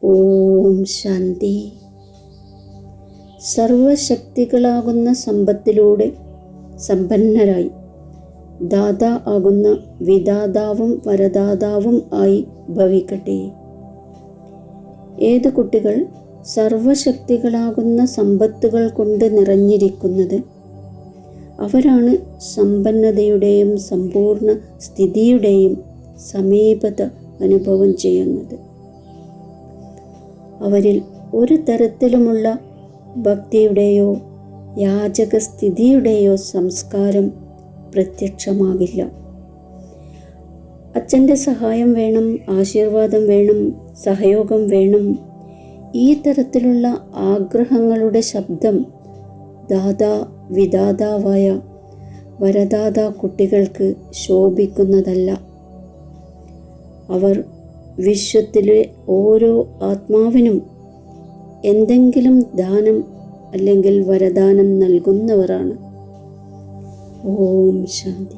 ഓം ശാന്തി. സർവശക്തികളാകുന്ന സമ്പത്തിലൂടെ സമ്പന്നരായി ദാതാ ആകുന്ന വിധാതാവും വരദാതാവും ആയി ഭവിക്കട്ടെ. ഏത് കുട്ടികൾ സർവശക്തികളാകുന്ന സമ്പത്തുകൾ കൊണ്ട് നിറഞ്ഞിരിക്കുന്നത് അവരാണ് സമ്പന്നതയുടെയും സമ്പൂർണ്ണ സ്ഥിതിയുടെയും സമീപത അനുഭവം ചെയ്യുന്നത്. അവരിൽ ഒരു തരത്തിലുമുള്ള ഭക്തിയുടെയോ യാചകസ്ഥിതിയുടെയോ സംസ്കാരം പ്രത്യക്ഷമാകില്ല. അച്ഛൻ്റെ സഹായം വേണം, ആശീർവാദം വേണം, സഹയോഗം വേണം, ഈ തരത്തിലുള്ള ആഗ്രഹങ്ങളുടെ ശബ്ദം ദാതാ വിധാതാവായ വരദാതാ കുട്ടികൾക്ക് ശോഭിക്കുന്നതല്ല. അവർ വിശ്വത്തിലെ ഓരോ ആത്മാവിനും എന്തെങ്കിലും ദാനം അല്ലെങ്കിൽ വരദാനം നൽകുന്നവരാണ്. ഓം ശാന്തി.